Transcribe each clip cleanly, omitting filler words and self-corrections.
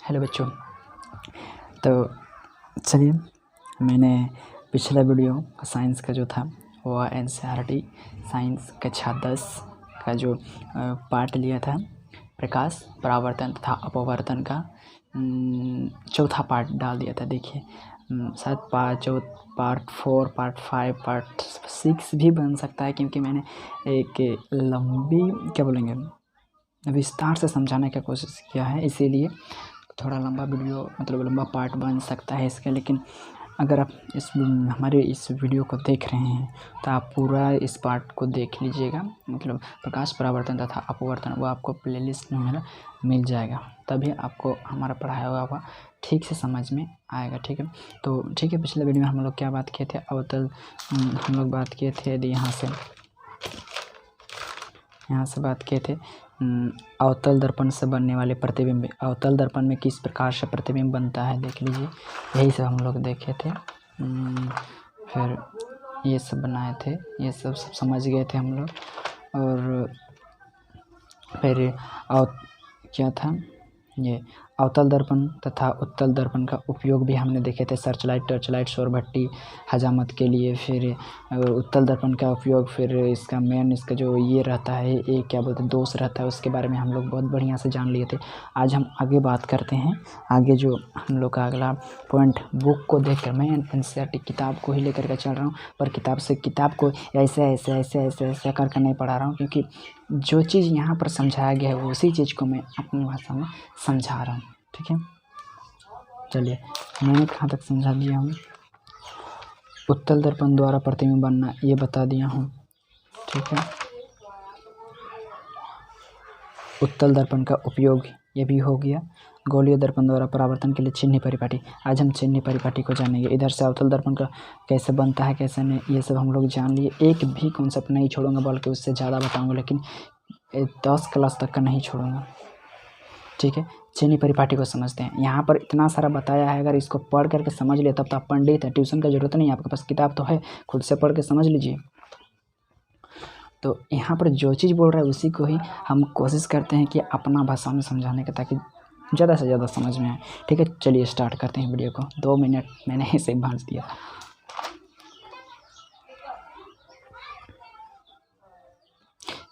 Hello बच्चों। तो चलिए, मैंने पिछला वीडियो साइंस का जो था वो NCERT साइंस कक्षा 10 का जो पार्ट लिया था, प्रकाश परावर्तन तथा अपवर्तन का चौथा पार्ट डाल दिया था। देखिए शायद पार्ट 4, पार्ट 5, पार्ट 6 भी बन सकता है, क्योंकि मैंने एक लंबी विस्तार से समझाने का कोशिश किया है, इसीलिए थोड़ा लंबा वीडियो लंबा पार्ट बन सकता है इसका। लेकिन अगर आप हमारे इस वीडियो को देख रहे हैं तो आप पूरा इस पार्ट को देख लीजिएगा, प्रकाश परावर्तन तथा अपवर्तन, वो आपको प्लेलिस्ट में मिल जाएगा, तभी आपको हमारा पढ़ाया हुआ ठीक से समझ में आएगा। ठीक है, तो ठीक है, पिछले वीडियो में हम लोग क्या बात किए थे, अवतल हम लोग बात किए थे, यहाँ से बात किए थे अवतल दर्पण से बनने वाले प्रतिबिंब। अवतल दर्पण में किस प्रकार से प्रतिबिंब बनता है देख लीजिए, यही सब हम लोग देखे थे। फिर ये सब बनाए थे, ये सब समझ गए थे हम लोग। और फिर क्या था, ये अवतल दर्पण तथा उत्तल दर्पण का उपयोग भी हमने देखे थे, सर्चलाइट, टर्चलाइट, सौर भट्टी, हजामत के लिए। फिर उत्तल दर्पण का उपयोग, फिर इसका इसका जो ये रहता है, ये क्या बोलते हैं, दोष रहता है, उसके बारे में हम लोग बहुत बढ़िया से जान लिए थे। आज हम आगे बात करते हैं, आगे जो हम लोग का अगला पॉइंट, बुक को देखकर, मैं NCERT किताब को ही लेकर के चल रहा हूँ, पर किताब को ऐसे करके नहीं पढ़ा रहा हूँ, क्योंकि जो चीज़ यहाँ पर समझाया गया है उसी चीज़ को मैं अपनी भाषा में समझा रहा हूँ। ठीक है, चलिए, मैंने कहाँ तक समझा दिया हूँ, उत्तल दर्पण द्वारा प्रतिबिंब बनना ये बता दिया हूँ। ठीक है, उत्तल दर्पण का उपयोग ये भी हो गया। गोलीय दर्पण द्वारा परावर्तन के लिए चिन्ह परिपाटी, आज हम चिन्ह परिपाटी को जानेंगे। इधर से अवतल दर्पण का कैसे बनता है, कैसे नहीं, ये सब हम लोग जान लिए। एक भी कॉन्सेप्ट नहीं छोड़ूंगा, बल्कि उससे ज़्यादा बताऊंगा, लेकिन 10 क्लास तक का नहीं छोड़ूंगा। ठीक है, चिन्ह परिपाटी को समझते हैं। यहाँ पर इतना सारा बताया है, अगर इसको पढ़ करके समझ लिया तब तो आप पंडित है, ट्यूशन का जरूरत नहीं है, आपके पास किताब तो है, खुद से पढ़ के समझ लीजिए। तो यहाँ पर जो चीज़ बोल रहा है उसी को ही हम कोशिश करते हैं कि अपना भाषा में समझाने का, ताकि ज़्यादा से ज़्यादा समझ में आए। ठीक है, चलिए स्टार्ट करते हैं वीडियो को। 2 मिनट मैंने ऐसे ही भांज दिया।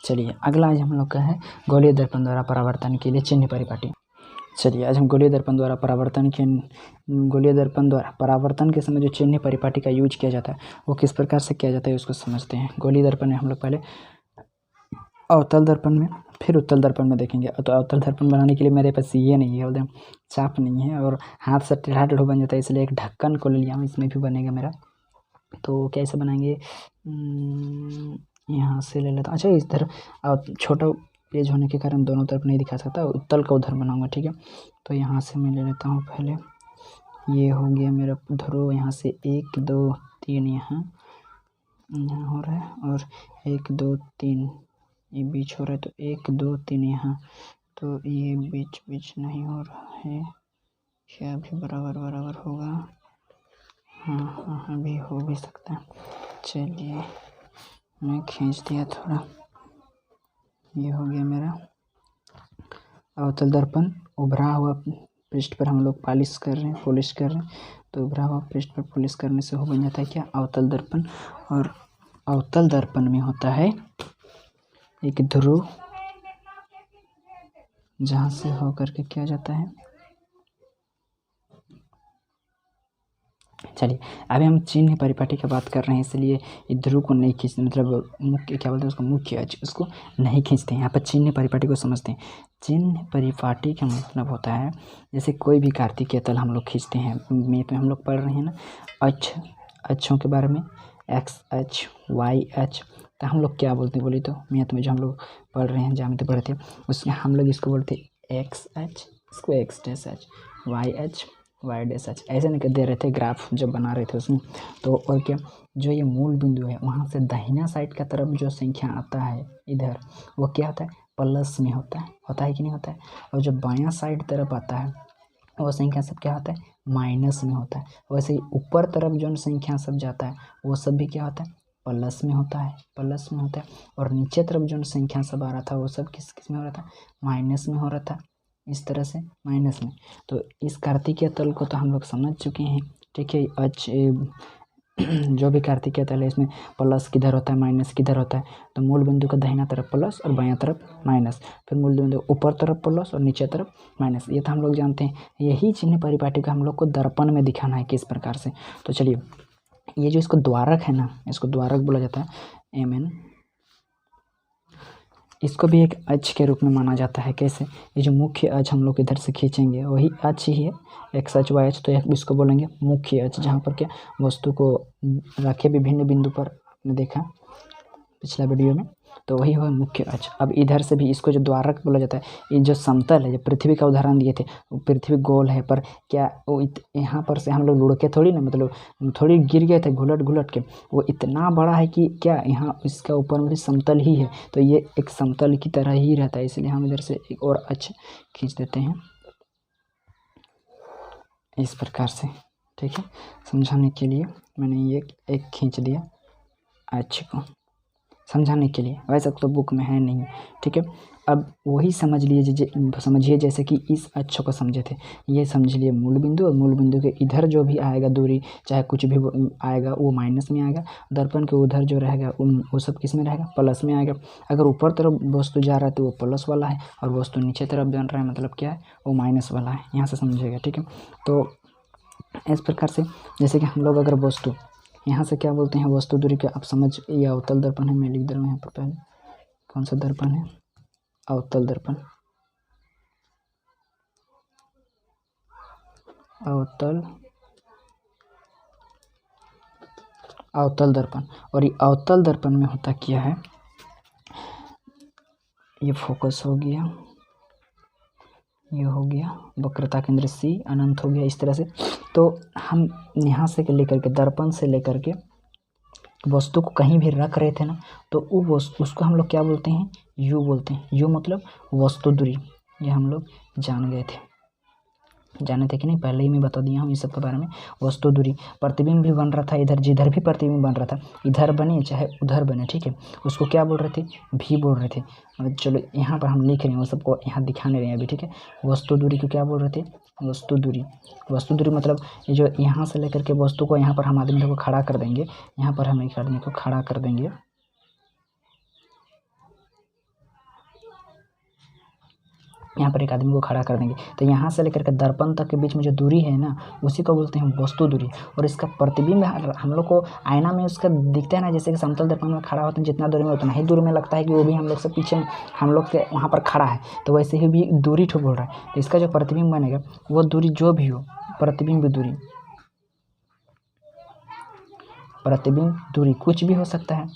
चलिए, अगला आज हम लोग का है गोलीय दर्पण द्वारा परावर्तन के लिए चिन्ह परिपाटी। चलिए, आज हम गोलीय दर्पण द्वारा परावर्तन के समय जो चिन्ह परिपाटी का यूज किया जाता है वो किस प्रकार से किया जाता है उसको समझते हैं। गोलीय दर्पण में हम लोग पहले अवतल दर्पण में, फिर उत्तल दर्पण में देखेंगे। तो अवतल दर्पण बनाने के लिए मेरे पास ये नहीं है, एकदम चाप नहीं है, और हाथ से टेढ़ा बन जाता है, इसलिए एक ढक्कन को ले लिया हूँ, इसमें भी बनेगा मेरा। तो कैसे बनाएंगे, यहाँ से ले लेता। अच्छा, इधर छोटा पेज होने के कारण दोनों तरफ नहीं दिखा सकता, उत्तल का उधर बनाऊंगा। ठीक है, तो यहाँ से मैं ले लेता हूँ पहले, ये हो गया मेरा ध्रुव, यहाँ से 1 2 3 यहाँ हो रहा है, और 1 2 3 ये बीच हो रहा है, तो 1 2 3 यहाँ, तो ये बीच नहीं हो रहा है, क्या भी बराबर होगा, हाँ अभी हो भी सकता है। चलिए, मैं खींच दिया थोड़ा, ये हो गया मेरा अवतल दर्पण। उभरा हुआ पृष्ठ पर हम लोग पॉलिश कर रहे हैं, तो उभरा हुआ पृष्ठ पर पॉलिश करने से हो बन जाता है क्या, अवतल दर्पण। और अवतल दर्पण में होता है एक ध्रुव, जहाँ से होकर के क्या जाता है। चलिए, अभी हम चिन्ह परिपाटी की बात कर रहे हैं, इसलिए ध्रुव को नहीं खींचते, मुख्य क्या बोलते हैं उसको, मुख्य अक्ष, उसको नहीं खींचते हैं। यहाँ पर चिन्ह परिपाटी को समझते हैं। चिन्ह परिपाटी का मतलब होता है, जैसे कोई भी कार्तिकीय तल हम लोग खींचते हैं, मैथ में हम लोग पढ़ रहे हैं ना अक्षों के बारे में, एक्स अक्ष, वाई अक्ष, तो हम लोग क्या बोलते हैं बोली, तो मैथ में जो हम लोग पढ़ रहे हैं, ज्यामिति पढ़ते हैं, उसमें हम लोग इसको बोलते हैं एक्स अक्ष, इसको एक्स डैश अक्ष, वाई अक्ष, वाई डैश अक्ष, ऐसे नहीं दे रहे थे ग्राफ जब बना रहे थे उसमें। तो और क्या, जो ये मूल बिंदु है वहाँ से दाहिना साइड का तरफ जो संख्या आता है इधर, वो क्या होता है, प्लस में होता है कि नहीं होता है, और जो बायां साइड तरफ आता है वो संख्या सब क्या होता है, माइनस में होता है। वैसे ही ऊपर तरफ जो संख्या सब जाता है वो सब भी क्या होता है, प्लस में होता है। और नीचे तरफ जो संख्या सब आ रहा था वो सब किस में हो रहा था, माइनस में हो रहा था। इस तरह से माइनस में। तो इस कार्तिकीय तल को तो हम लोग समझ चुके हैं, ठीक है। जो भी कार्तिकीय तल है इसमें प्लस किधर होता है माइनस किधर होता है, तो मूल बिंदु का दाहिना तरफ प्लस और बायां तरफ माइनस, फिर मूल बिंदु ऊपर तरफ प्लस और नीचे तरफ माइनस, ये तो हम लोग जानते हैं। यही चिन्ह परिपाटी का हम लोग को दर्पण में दिखाना है किस प्रकार से। तो चलिए, ये जो इसको द्वारक है ना, इसको द्वारक बोला जाता है, MN, इसको भी एक अक्ष के रूप में माना जाता है। कैसे? ये जो मुख्य अक्ष हम लोग इधर से खींचेंगे वही अक्ष ही है, एक्स अक्ष वाई अक्ष, तो इसको बोलेंगे मुख्य अक्ष, जहाँ पर क्या वस्तु को रखे विभिन्न बिंदु पर, आपने देखा पिछला वीडियो में, तो वही हुआ मुख्य अक्ष। अब इधर से भी इसको जो द्वारक बोला जाता है, ये जो समतल है, जो पृथ्वी का उदाहरण दिए थे, पृथ्वी गोल है, पर क्या वो यहाँ पर से हम लोग लुढ़के थोड़ी ना, मतलब थोड़ी गिर गए थे घुलट घुलट के, वो इतना बड़ा है कि क्या यहाँ इसका ऊपर में भी समतल ही है, तो ये एक समतल की तरह ही रहता है। इसलिए हम इधर से एक और अक्ष खींच देते हैं इस प्रकार से, ठीक है। समझाने के लिए मैंने ये एक खींच दिया अक्ष को, समझाने के लिए, वैसे तो बुक में है नहीं, ठीक है। अब वही समझिए जैसे कि इस अक्ष को समझे थे, ये समझ लिए मूल बिंदु, और मूल बिंदु के इधर जो भी आएगा दूरी, चाहे कुछ भी आएगा वो माइनस में आएगा, दर्पण के उधर जो रहेगा वो सब किस में रहेगा, प्लस में आएगा। अगर ऊपर तरफ वस्तु जा रहा है तो वो प्लस वाला है, और वस्तु नीचे तरफ बन रहा है मतलब क्या है, वो माइनस वाला है, यहाँ से समझिएगा, ठीक है। तो इस प्रकार से जैसे कि हम लोग अगर वस्तु यहाँ से क्या बोलते हैं, वस्तु दूरी का आप समझ, ये अवतल दर्पण है, मैं लिख दे रहा हूँ यहाँ पर पहले, कौन सा दर्पण है, अवतल दर्पण, अवतल दर्पण। और ये अवतल दर्पण में होता क्या है, ये फोकस हो गया, ये हो गया वक्रता केंद्र C, अनंत हो गया, इस तरह से। तो हम यहाँ से लेकर के, दर्पण से लेकर के वस्तु को कहीं भी रख रहे थे ना, तो वो उसको हम लोग क्या बोलते हैं, U बोलते हैं। U मतलब वस्तु दूरी, ये हम लोग जाने थे कि नहीं, पहले ही मैं बता दिया हूँ इस सब के बारे में। वस्तु दूरी, प्रतिबिंब भी बन रहा था इधर, जिधर भी प्रतिबिंब बन रहा था, इधर बने चाहे उधर बने, ठीक है, उसको क्या बोल रहे थे, भी बोल रहे थे। चलो यहाँ पर हम लिख रहे हैं, वो सबको यहाँ दिखाने रहे हैं अभी, ठीक है। वस्तु दूरी को क्या बोल रहे थे, वस्तु दूरी मतलब ये जो यहाँ से लेकर के वस्तु को यहाँ पर हम आदमी को खड़ा कर देंगे, यहाँ पर हम एक आदमी को खड़ा कर देंगे, यहाँ पर एक आदमी को खड़ा कर देंगे, तो यहाँ से लेकर के दर्पण तक के बीच में जो दूरी है ना, उसी को बोलते हैं वस्तु दूरी। और इसका प्रतिबिंब हम लोग को आईना में उसका दिखता है ना, जैसे कि समतल दर्पण में खड़ा होते हैं, जितना दूरी में उतना ही दूर में लगता है कि वो भी हम लोग से पीछे, हम लोग के वहाँ पर खड़ा है, तो वैसे ही भी दूरी ठो बोल रहा है। तो इसका जो प्रतिबिंब बनेगा वो दूरी जो भी हो, प्रतिबिंब दूरी कुछ भी हो सकता है,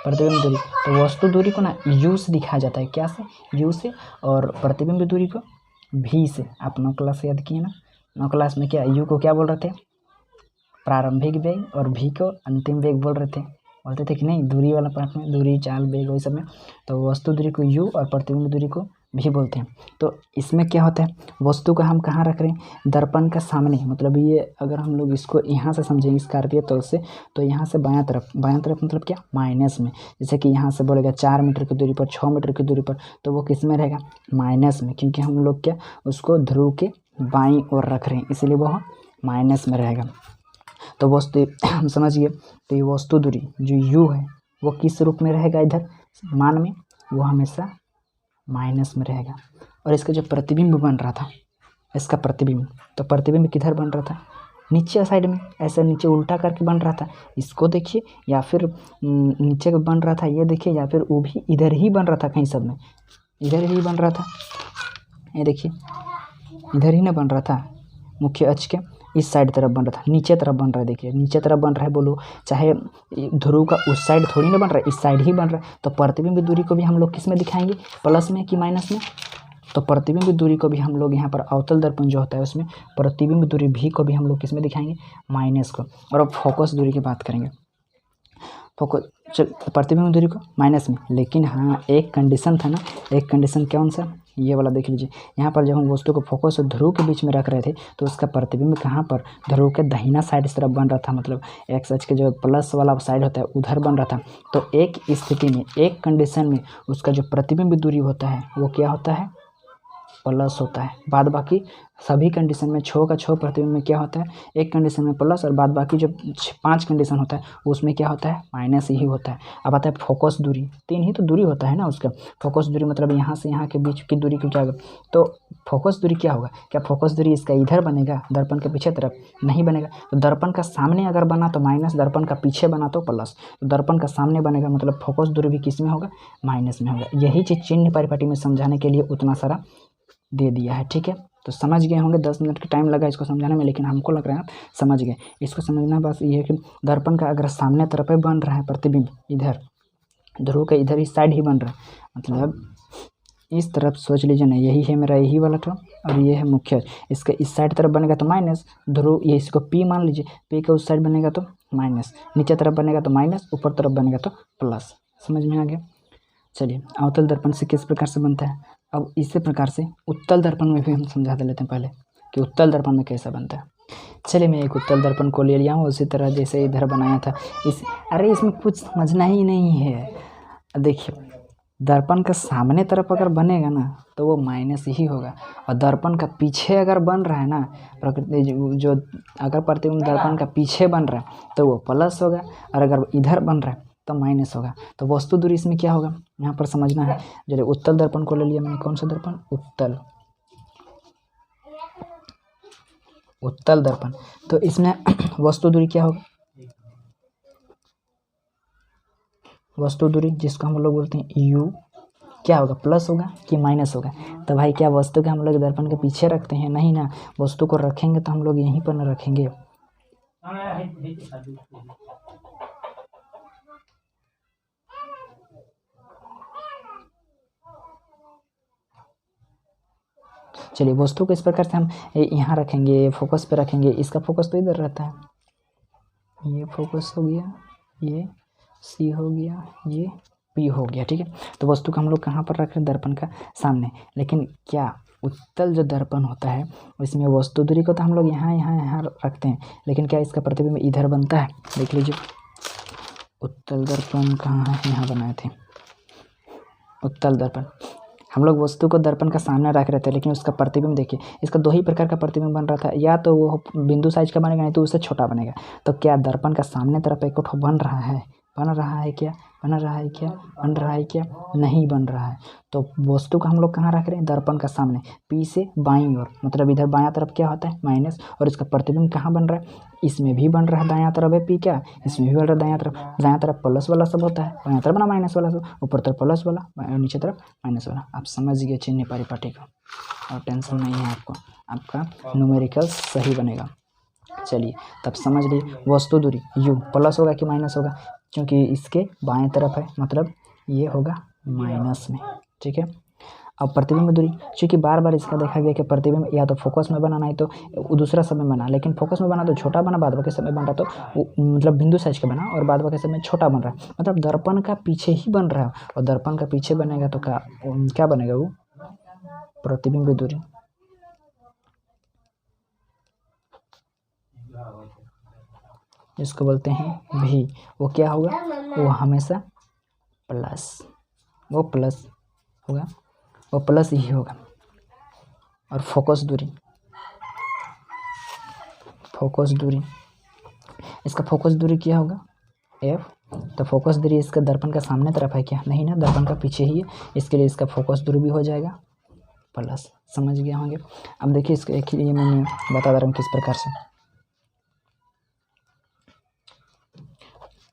प्रतिबिंब दूरी। तो वस्तु दूरी को ना U से दिखाया जाता है, क्या से, U से, और प्रतिबिंब दूरी को V से। आप 9 क्लास से याद किए ना, 9 क्लास में क्या U को क्या बोल रहे थे, प्रारंभिक वेग, और V को अंतिम वेग बोलते थे कि नहीं, दूरी वाला पार्ट में, दूरी, चाल, वेग, वही सब में। तो वस्तु दूरी को U और प्रतिबिंब दूरी को भी बोलते हैं। तो इसमें क्या होता है, वस्तु को हम कहाँ रख रहे हैं, दर्पण का सामने, मतलब ये अगर हम लोग इसको यहाँ से समझेंगे इस कार्तीय तल से, तो यहाँ से बायां तरफ मतलब क्या, माइनस में। जैसे कि यहाँ से बोलेगा 4 मीटर की दूरी पर, 6 मीटर की दूरी पर, तो वो किस में रहेगा, माइनस में, क्योंकि हम लोग क्या उसको ध्रुव के बाईं ओर रख रहे हैं, इसलिए वह माइनस में रहेगा। तो वस्तु हम समझिए, तो ये वस्तु दूरी जो U है वो किस रूप में रहेगा, इधर मान में, वो हमेशा माइनस में रहेगा। और इसका जो प्रतिबिंब बन रहा था, इसका प्रतिबिंब, तो प्रतिबिंब किधर बन रहा था, नीचे साइड में, ऐसे नीचे उल्टा करके बन रहा था, इसको देखिए, या फिर नीचे बन रहा था, ये देखिए, या फिर वो भी इधर ही बन रहा था, कहीं सब में इधर ही बन रहा था, ये देखिए इधर ही ना बन रहा था, मुख्य अक्ष के इस साइड तरफ बन रहा था, नीचे तरफ बन रहा है, देखिए नीचे तरफ बन रहा है, बोलो चाहे ध्रुव का उस साइड थोड़ी ना बन रहा है, इस साइड ही बन रहा है। तो प्रतिबिंब दूरी को भी हम लोग किस में दिखाएंगे, प्लस में कि माइनस में। तो प्रतिबिंब दूरी को भी हम लोग यहाँ पर अवतल दर्पण जो होता है उसमें प्रतिबिंब दूरी भी को भी हम लोग किस में दिखाएंगे, माइनस को। और अब फोकस दूरी की बात करेंगे, प्रतिबिंब दूरी को माइनस में, लेकिन हाँ एक कंडीशन था ना, एक कंडीशन कौन सा, ये वाला देख लीजिए। यहाँ पर जब हम वस्तु को फोकस और ध्रुव के बीच में रख रहे थे, तो उसका प्रतिबिंब कहाँ पर, ध्रुव के दाहिना साइड इस तरफ बन रहा था, मतलब एक्स अक्ष के जो प्लस वाला साइड होता है उधर बन रहा था। तो एक स्थिति में, एक कंडीशन में उसका जो प्रतिबिंब दूरी होता है वो क्या होता है, प्लस होता है। बाद बाकी सभी कंडीशन में छो का छो प्रतिबिंब में क्या होता है, एक कंडीशन में प्लस और बाद बाकी जो 5 कंडीशन होता है उसमें क्या होता है, माइनस ही होता है। अब आता है फोकस दूरी, 3 ही तो दूरी होता है ना उसका। फोकस दूरी मतलब यहाँ से यहाँ के बीच की दूरी को क्या होगा, तो फोकस दूरी क्या होगा, क्या फोकस दूरी इसका इधर बनेगा दर्पण के पीछे तरफ, नहीं बनेगा। तो दर्पण का सामने अगर बना तो माइनस, दर्पण का पीछे बना तो प्लस। तो दर्पण का सामने बनेगा मतलब फोकस दूरी भी किस में होगा, माइनस में होगा। यही चीज़ चिन्ह परिपाटी में समझाने के लिए उतना सारा दे दिया है। ठीक है, तो समझ गए होंगे। 10 मिनट का टाइम लगा इसको समझाने में, लेकिन हमको लग रहा है समझ गए। इसको समझना बस ये है कि दर्पण का अगर सामने तरफ ही बन रहा है प्रतिबिंब, इधर ध्रुव का इधर इस साइड ही बन रहा है, मतलब इस तरफ सोच लीजिए ना, यही है मेरा यही वाला टर्म और ये है मुख्य। इसका इस साइड तरफ बनेगा तो माइनस, ध्रुव ये इसको पी मान लीजिए, पी का उस साइड बनेगा तो माइनस, नीचे तरफ बनेगा तो माइनस, ऊपर तरफ बनेगा तो प्लस। समझ में आ गया। चलिए, अवतल दर्पण से किस प्रकार से बनता है। अब इसी प्रकार से उत्तल दर्पण में भी हम समझा दे लेते हैं पहले कि उत्तल दर्पण में कैसा बनता है। चलिए, मैं एक उत्तल दर्पण को ले लिया हूँ, उसी तरह जैसे इधर बनाया था। अरे इसमें कुछ समझना ही नहीं है। देखिए, दर्पण का सामने तरफ अगर बनेगा ना तो वो माइनस ही होगा, और दर्पण का पीछे अगर बन रहा है ना, प्रकृति जो अगर प्रतिबिंब दर्पण का पीछे बन रहा है तो वो प्लस होगा, और अगर इधर बन रहा है तो माइनस होगा। तो वस्तु दूरी इसमें क्या होगा, यहाँ पर समझना है। जैसे उत्तल दर्पण को ले लिया मैंने, कौन सा दर्पण, उत्तल दर्पण, तो इसमें वस्तु दूरी क्या होगा, वस्तु दूरी जिसको हम लोग बोलते हैं यू, क्या होगा, प्लस होगा कि माइनस होगा। तो भाई क्या वस्तु को हम लोग दर्पण के पीछे रखते हैं, नहीं ना, वस्तु को रखेंगे तो हम लोग यहीं पर न रखेंगे। चलिए, वस्तु को इस प्रकार से हम यहाँ रखेंगे, फोकस पे रखेंगे। इसका फोकस तो इधर रहता है, ये फोकस हो गया, ये सी हो गया, ये पी हो गया। ठीक है, तो वस्तु को हम लोग कहाँ पर रख रहे हैं, दर्पण का सामने। लेकिन क्या उत्तल जो दर्पण होता है इसमें वस्तु दूरी को तो हम लोग यहाँ रखते हैं, लेकिन क्या इसका प्रतिबिंब इधर बनता है। देख लीजिए, उत्तल दर्पण कहाँ है, यहाँ बनाए थे उत्तल दर्पण। हम लोग वस्तु को दर्पण का सामने रख रहे थे, लेकिन उसका प्रतिबिंब देखिए, इसका 2 ही प्रकार का प्रतिबिंब बन रहा था, या तो वो बिंदु साइज का बनेगा, नहीं तो उससे छोटा बनेगा। तो क्या दर्पण का सामने तरफ एक बन रहा है, क्या नहीं बन रहा है। तो वस्तु को हम लोग कहाँ रख रहे हैं, दर्पण का सामने, पी से बाईं ओर, मतलब इधर बायां तरफ क्या होता है, माइनस, और इसका प्रतिबिंब कहाँ बन रहा है, इसमें भी बन रहा है दायां तरफ है पी, क्या इसमें भी बन रहा है दायां तरफ प्लस वाला सब होता है, बायां तरफ बना माइनस वाला सब, ऊपर तरफ प्लस वाला और नीचे तरफ माइनस वाला। आप समझ गए चिन्ह परिपाटी का, और टेंशन नहीं है आपको, आपका न्यूमेरिकल सही बनेगा। चलिए, तब समझ लिए वस्तु दूरी यू प्लस होगा कि माइनस होगा, क्योंकि इसके बाएं तरफ है, मतलब ये होगा माइनस में। ठीक है, अब प्रतिबिंब दूरी, क्योंकि बार बार इसका देखा गया कि प्रतिबिंब या तो फोकस में बना, नहीं तो दूसरा समय बना, लेकिन फोकस में बना तो छोटा बना, बाद बाकी समय बन रहा तो मतलब बिंदु साइज का बना, और बाद बाकी समय छोटा बन रहा है, मतलब दर्पण का पीछे ही बन रहा है, और दर्पण का पीछे बनेगा तो क्या बनेगा, वो प्रतिबिंब दूरी। जिसको बोलते हैं भी, वो क्या होगा, वो हमेशा प्लस, वो प्लस होगा, वो प्लस ही होगा। और फोकस दूरी, इसका फोकस दूरी क्या होगा, एफ। तो फोकस दूरी इसका दर्पण का सामने तरफ है क्या, नहीं ना, दर्पण का पीछे ही है, इसके लिए इसका फोकस दूरी भी हो जाएगा प्लस। समझ गए होंगे। अब देखिए, इसके एक ही मैं बता दे रहा हूँ किस प्रकार से,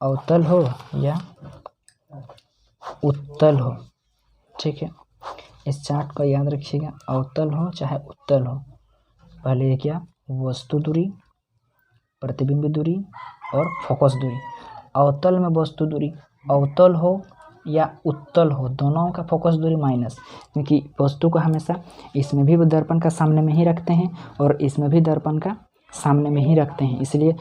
अवतल हो या उत्तल हो। ठीक है, इस चार्ट को याद रखिएगा, अवतल हो चाहे उत्तल हो, पहले क्या, वस्तु दूरी, प्रतिबिंब दूरी और फोकस दूरी। अवतल में वस्तु दूरी, अवतल हो या उत्तल हो, दोनों का फोकस दूरी माइनस, क्योंकि वस्तु को हमेशा इसमें भी दर्पण का सामने में ही रखते हैं और इसमें भी दर्पण का सामने में ही रखते हैं, इसलिए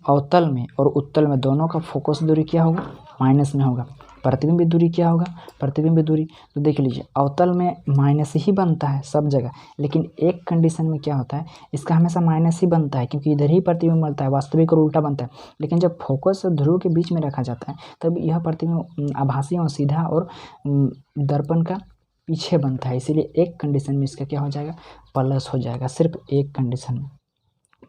अवतल में और उत्तल में दोनों का फोकस दूरी क्या होगा, माइनस में होगा। प्रतिबिंब दूरी क्या होगा, प्रतिबिंब दूरी, तो देख लीजिए, अवतल में माइनस ही बनता है सब जगह, लेकिन एक कंडीशन में क्या होता है, इसका हमेशा माइनस ही बनता है, क्योंकि इधर ही प्रतिबिंब बनता है, वास्तविक और उल्टा बनता है। लेकिन जब फोकस और ध्रुव के बीच में रखा जाता है, तब यह प्रतिबिंब आभासी और सीधा और दर्पण का पीछे बनता है, इसीलिए एक कंडीशन में इसका क्या हो जाएगा, प्लस हो जाएगा, सिर्फ एक कंडीशन में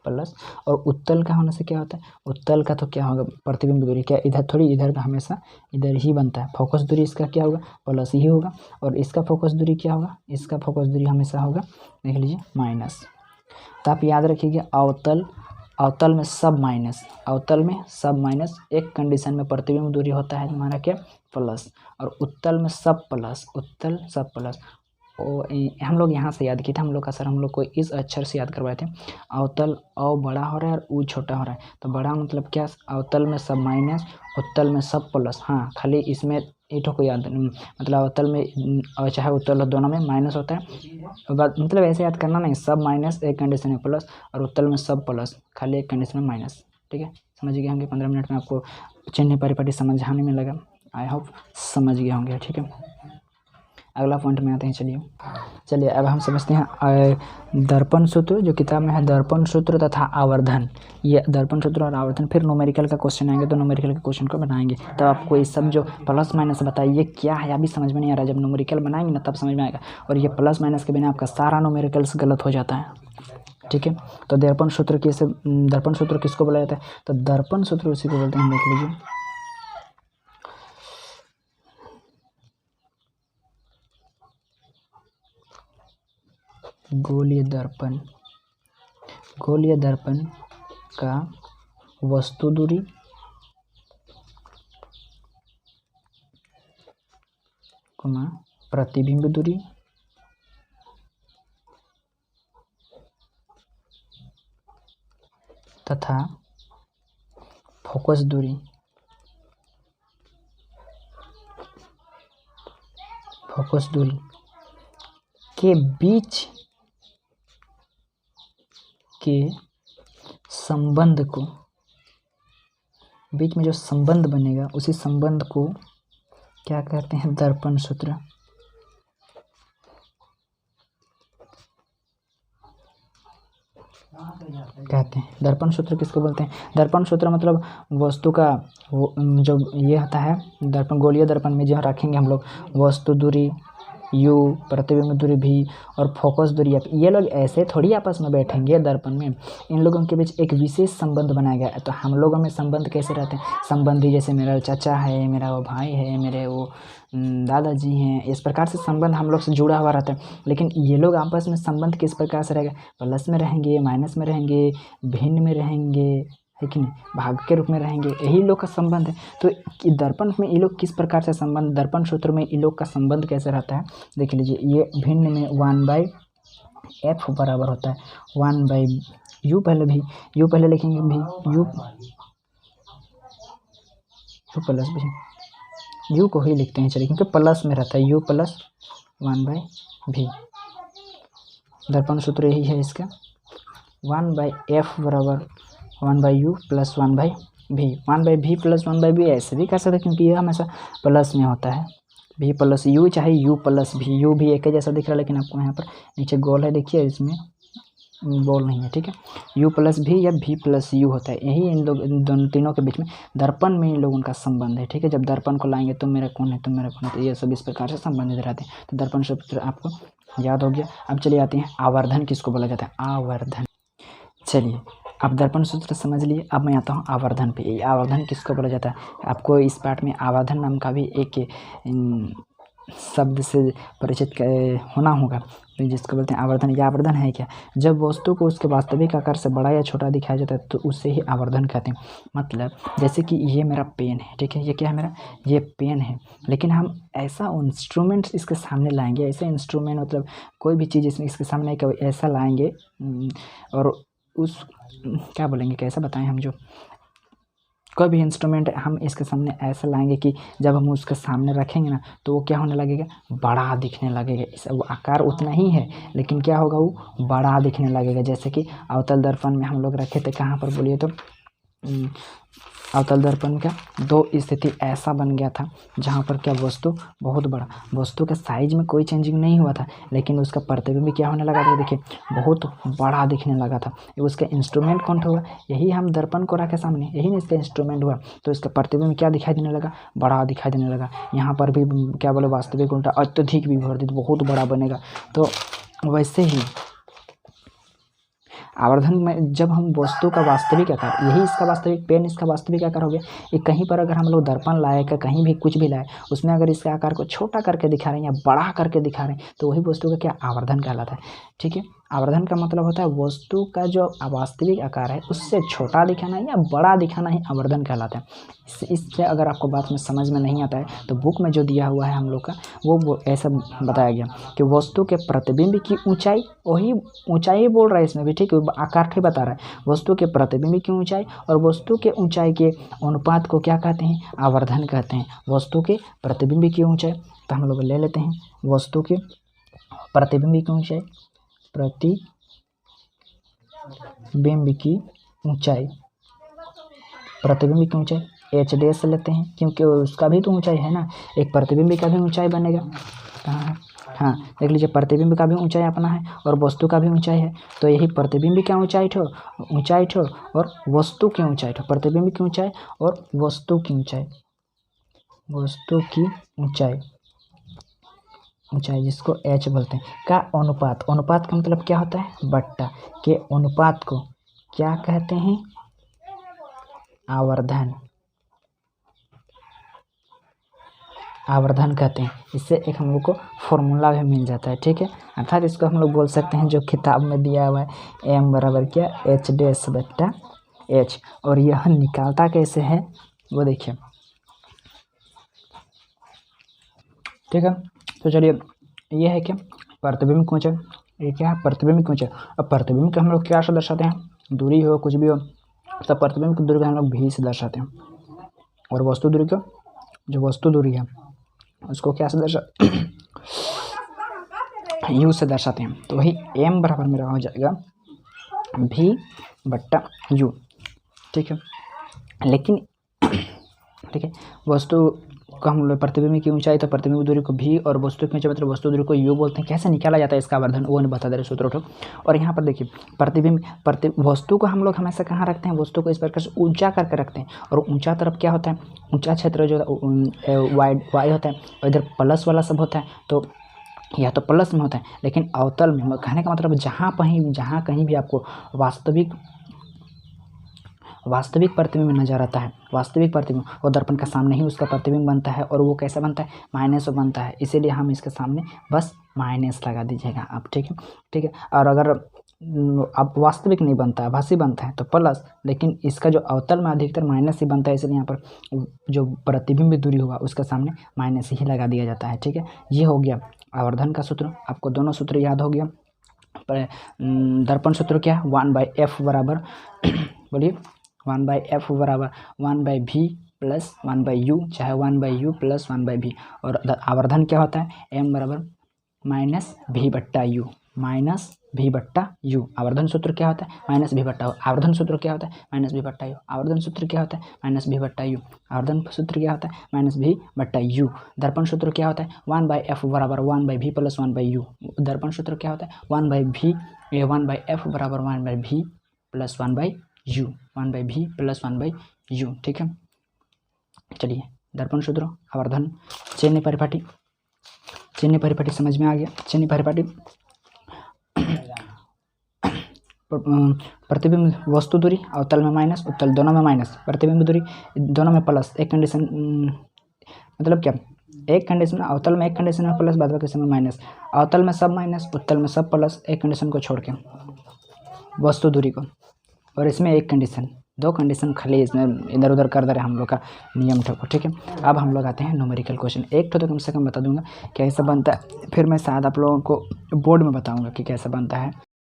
प्लस। और उत्तल का होने से क्या होता है, उत्तल का तो क्या होगा, प्रतिबिंब दूरी क्या इधर थोड़ी, इधर का हमेशा इधर ही बनता है। फोकस दूरी इसका क्या होगा, प्लस ही होगा। और इसका फोकस दूरी क्या होगा, इसका फोकस दूरी हमेशा होगा, देख लीजिए, माइनस। तो आप याद रखिएगा, अवतल में सब माइनस, अवतल में सब माइनस, एक कंडीशन में प्रतिबिंब दूरी होता है हमारा क्या, प्लस। और उत्तल में सब प्लस, उत्तल सब प्लस। हम लोग यहाँ से याद किए थे, हम लोग का सर हम लोग को इस अक्षर से याद करवाए थे। अवतल अ बड़ा हो रहा है और ऊ छोटा हो रहा है, तो बड़ा मतलब क्या, अवतल में सब माइनस, उत्तल में सब प्लस। हाँ, खाली इसमें एटो को याद, मतलब अवतल में और चाहे उत्तल दोनों में माइनस होता है, मतलब ऐसे याद करना नहीं, सब माइनस एक कंडीशन में प्लस, और उत्तल में सब प्लस खाली एक कंडीशन में माइनस। ठीक है, समझ गए होंगे, 15 मिनट में आपको चिन्ह परिपाटी समझाने में लगा, आई होप समझ गए होंगे। ठीक है, अगला पॉइंट में आते हैं। चलिए अब हम समझते हैं दर्पण सूत्र, जो किताब में है, दर्पण सूत्र तथा आवर्धन। ये दर्पण सूत्र और आवर्धन, फिर न्यूमेरिकल का क्वेश्चन आएंगे तो न्यूमेरिकल के क्वेश्चन को बनाएंगे, तब आपको ये सब जो प्लस माइनस बताइए क्या है अभी समझ में नहीं आ रहा, जब न्यूमेरिकल बनाएंगे ना तब समझ में आएगा। और ये प्लस माइनस के बिना आपका सारा न्यूमेरिकल्स गलत हो जाता है। ठीक है, तो दर्पण सूत्र कैसे, दर्पण सूत्र किसको बोला जाता है, तो दर्पण सूत्र उसी को बोलते हैं, देख लीजिए। गोलीय दर्पण, गोलीय दर्पण का वस्तु दूरी प्रतिबिंब दूरी तथा फोकस दूरी के बीच के संबंध को, बीच में जो संबंध बनेगा उसी संबंध को क्या कहते हैं, दर्पण सूत्र कहते हैं। दर्पण सूत्र किसको बोलते हैं, दर्पण सूत्र मतलब वस्तु का जो ये होता है, दर्पण गोलीय दर्पण में जो रखेंगे हम लोग, वस्तु दूरी u, प्रतिबिंब दूरी v और फोकस दूरी f, ये लोग ऐसे थोड़ी आपस में बैठेंगे दर्पण में, इन लोगों के बीच एक विशेष संबंध बनाया गया है। तो हम लोगों में संबंध कैसे रहते हैं, संबंधी जैसे मेरा चाचा है, मेरा वो भाई है, मेरे वो दादाजी हैं, इस प्रकार से संबंध हम लोग से जुड़ा हुआ रहता है। लेकिन ये लोग आपस में संबंध किस प्रकार से रहेगा, प्लस में रहेंगे, माइनस में रहेंगे, भिन्न में रहेंगे, है कि नहीं, भाग के रूप में रहेंगे, यही लोग का संबंध है। तो दर्पण में ये लोग किस प्रकार से संबंध, दर्पण सूत्र में ये लोग का संबंध कैसे रहता है, देख लीजिए। ये भिन्न में 1/f बराबर होता है 1/u, पहले भी u पहले लिखेंगे, भी u प्लस भी, u को ही लिखते हैं चलिए, क्योंकि प्लस में रहता है, u प्लस 1/v। दर्पण सूत्र यही है इसका, 1/f बराबर 1/u plus 1/v, 1/v plus 1/v ऐसे भी कर सकते हैं, क्योंकि यह हमेशा प्लस में होता है, v प्लस u चाहे u प्लस v, u भी एक ही जैसा दिख रहा है, लेकिन आपको यहाँ पर नीचे गोल है, देखिए इसमें गोल नहीं है। ठीक है, u प्लस v या v प्लस u होता है, यही इन लोग दोनों तीनों के बीच में दर्पण में इन लोगों का संबंध है। ठीक है, जब दर्पण को लाएंगे तुम मेरा कौन है, तुम मेरा कौन है, तो ये सब इस प्रकार से संबंधित रहते हैं। तो दर्पण सूत्र आपको याद हो गया। अब चलिए आते हैं आवर्धन किसको बोला जाता है, आवर्धन। चलिए अब दर्पण सूत्र समझ लिए, अब मैं आता हूँ आवर्धन पे। आवर्धन किसको बोला जाता है, आपको इस पाठ में आवर्धन नाम का भी एक शब्द से परिचित होना होगा, जिसको बोलते हैं आवर्धन। या आवर्धन है क्या, जब वस्तु को उसके वास्तविक आकार से बड़ा या छोटा दिखाया जाता है तो उसे ही आवर्धन कहते हैं। मतलब जैसे कि ये मेरा पेन है, ठीक है, ये क्या है मेरा, ये पेन है, लेकिन हम ऐसा इंस्ट्रूमेंट इसके सामने लाएंगे, ऐसे इंस्ट्रूमेंट मतलब कोई भी चीज़ इसमें इसके सामने ऐसा लाएंगे, और उस क्या बोलेंगे, कैसे बताएं हम, जो कोई भी इंस्ट्रूमेंट हम इसके सामने ऐसा लाएंगे कि जब हम उसके सामने रखेंगे ना तो वो क्या होने लगेगा, बड़ा दिखने लगेगा। वो आकार उतना ही है लेकिन क्या होगा, वो बड़ा दिखने लगेगा। जैसे कि अवतल दर्पण में हम लोग रखे थे, कहाँ पर बोलिए तो अवतल दर्पण का दो स्थिति ऐसा बन गया था जहाँ पर क्या वस्तु बहुत बड़ा, वस्तु के साइज में कोई चेंजिंग नहीं हुआ था, लेकिन उसका प्रतिबिंब क्या होने लगा था, देखिए बहुत बड़ा दिखने लगा था। उसका इंस्ट्रूमेंट कौन हुआ, यही हम दर्पण को रखे सामने, यही ना इसका इंस्ट्रूमेंट हुआ, तो इसका प्रतिबिंब क्या दिखाई देने लगा, बड़ा दिखाई देने लगा। यहाँ पर भी क्या बोले, वास्तविक उल्टा अत्यधिक विवर्धित, बहुत बड़ा बनेगा। तो वैसे ही आवर्धन में जब हम वस्तु का वास्तविक आकार, यही इसका वास्तविक, पेन इसका वास्तविक आकार हो गया। ये कहीं पर अगर हम लोग दर्पण लाए का कहीं भी कुछ भी लाए, उसमें अगर इसके आकार को छोटा करके दिखा रहे हैं या बड़ा करके दिखा रहे हैं, तो वही वस्तु का क्या आवर्धन कहलाता है। ठीक है, आवर्धन का मतलब होता है वस्तु का जो वास्तविक आकार है उससे छोटा दिखाना या बड़ा दिखाना ही आवर्धन कहलाता है। इससे अगर आपको बात में समझ में नहीं आता है तो बुक में जो दिया हुआ है हम लोग का वो ऐसा बताया गया कि वस्तु के प्रतिबिंब की ऊंचाई, वही ऊंचाई बोल रहा है इसमें भी, ठीक है, आकार ठीक बता रहा है। वस्तु के प्रतिबिंब की ऊंचाई और वस्तु के ऊंचाई के अनुपात को क्या कहते हैं, आवर्धन कहते हैं। वस्तु के प्रतिबिंब की ऊंचाई, तो हम लोग ले लेते हैं वस्तु के प्रतिबिंब की ऊंचाई, प्रतिबिंब की ऊंचाई, प्रतिबिंब की ऊंचाई एच डैश लेते हैं, क्योंकि उसका भी तो ऊंचाई है ना, एक प्रतिबिंब का भी ऊंचाई बनेगा। कहाँ है, हाँ देख लीजिए, प्रतिबिंब का भी ऊंचाई अपना है और वस्तु का भी ऊंचाई है, तो यही प्रतिबिंब की ऊंचाई ठो और वस्तु की ऊंचाई ठो, प्रतिबिंब की ऊंचाई और वस्तु की ऊंचाई, वस्तु की ऊंचाई जिसको एच बोलते हैं का अनुपात, अनुपात का मतलब क्या होता है, बट्टा के अनुपात को क्या कहते हैं, आवर्धन, आवर्धन कहते हैं। इससे एक हम लोग को फॉर्मूला भी मिल जाता है, ठीक है। अर्थात इसको हम लोग बोल सकते हैं जो किताब में दिया हुआ है, एम बराबर क्या, एच डैश बट्टा एच। और यह निकालता कैसे है वो देखिए, ठीक है। तो चलिए, ये है क्या, प्रतिबिंब की ऊंचाई, ये क्या है, प्रतिबिंब की ऊंचाई। अब प्रतिबिंब को हम लोग क्या से दर्शाते हैं, दूरी हो कुछ भी हो, तो प्रतिबिंब की दूरी को हम लोग भी से दर्शाते हैं, और वस्तु दूरी को, जो वस्तु दूरी है उसको क्या से दर्शाते यू से दर्शाते हैं। तो वही एम बराबर मेरा हो जाएगा भी बट्टा यू, ठीक है। लेकिन ठीक है, वस्तु को हम लोग प्रतिबिंब की ऊंचाई, तो प्रतिबिंब दूरी को भी और वस्तु की ऊंचाई मतलब वस्तु दूरी को यू बोलते हैं। कैसे निकाला जाता है इसका आवर्धन, वो नहीं बता दे रहे सूत्र उठो। और यहाँ पर देखिए, प्रतिबिंब वस्तु को हम लोग हमेशा कहाँ रखते हैं, वस्तु को इस प्रकार से ऊंचा करके रखते हैं, और ऊंचा तरफ क्या होता है, ऊंचा क्षेत्र जो वाई होता है, और इधर प्लस वाला सब होता है, तो या तो प्लस में होता है। लेकिन अवतल में कहने का मतलब जहाँ कहीं भी आपको वास्तविक प्रतिबिंब नजर आता है, वास्तविक प्रतिबिंब, और दर्पण के सामने ही उसका प्रतिबिंब बनता है, और वो कैसा बनता है, माइनस बनता है। इसीलिए हम इसके सामने बस माइनस लगा दीजिएगा आप, ठीक है, ठीक है। और अगर अब वास्तविक नहीं बनता है, भासी बनता है तो प्लस, लेकिन इसका जो अवतल में अधिकतर माइनस ही बनता है, इसलिए यहाँ पर जो प्रतिबिंब दूरी हुआ उसके सामने माइनस ही लगा दिया जाता है, ठीक है। ये हो गया आवर्धन का सूत्र, आपको दोनों सूत्र याद हो गया। दर्पण सूत्र क्या है, 1/f बराबर बोलिए, 1/f बराबर 1/v प्लस 1/u, चाहे 1/u प्लस 1/v। और आवर्धन क्या होता है, m बराबर माइनस v बट्टा यू, माइनस v बट्टा यू। आवर्धन सूत्र क्या होता है, माइनस v बट्टा, आवर्धन सूत्र क्या होता है, माइनस v बट्टा यू। आवर्धन सूत्र क्या होता है, माइनस v बट्टा यू। आवर्धन सूत्र क्या होता है, माइनस v बट्टा यू। दर्पण सूत्र क्या होता है, 1/f बराबर 1/v प्लस 1/u। दर्पण सूत्र क्या होता है, 1/f बराबर 1/v plus 1/u, 1/v plus 1/u, ठीक है। चलिए, दर्पण सूत्र, आवर्धन, चिन्ह परिपाटी, चिन्ह परिपाटी समझ में आ गया। चिन्ह परिपाटी, प्रतिबिंब वस्तु दूरी, अवतल में माइनस, उत्तल दोनों में माइनस, प्रतिबिंब दूरी दोनों में प्लस। एक कंडीशन मतलब क्या, एक कंडीशन अवतल में, एक कंडीशन में प्लस, बाद बाकी समय माइनस। अवतल में सब माइनस, उत्तल में सब प्लस, एक कंडीशन को छोड़ के वस्तु दूरी को। और इसमें एक कंडीशन, दो कंडीशन खाली इसमें इधर उधर कर दे रहे हम लोग का नियम ठोको, ठीक है। अब हम लोग आते हैं न्यूमेरिकल क्वेश्चन। एक तो कम से कम बता दूंगा कैसा बनता है, फिर मैं शायद आप लोगों को बोर्ड में बताऊंगा कि कैसा बनता है।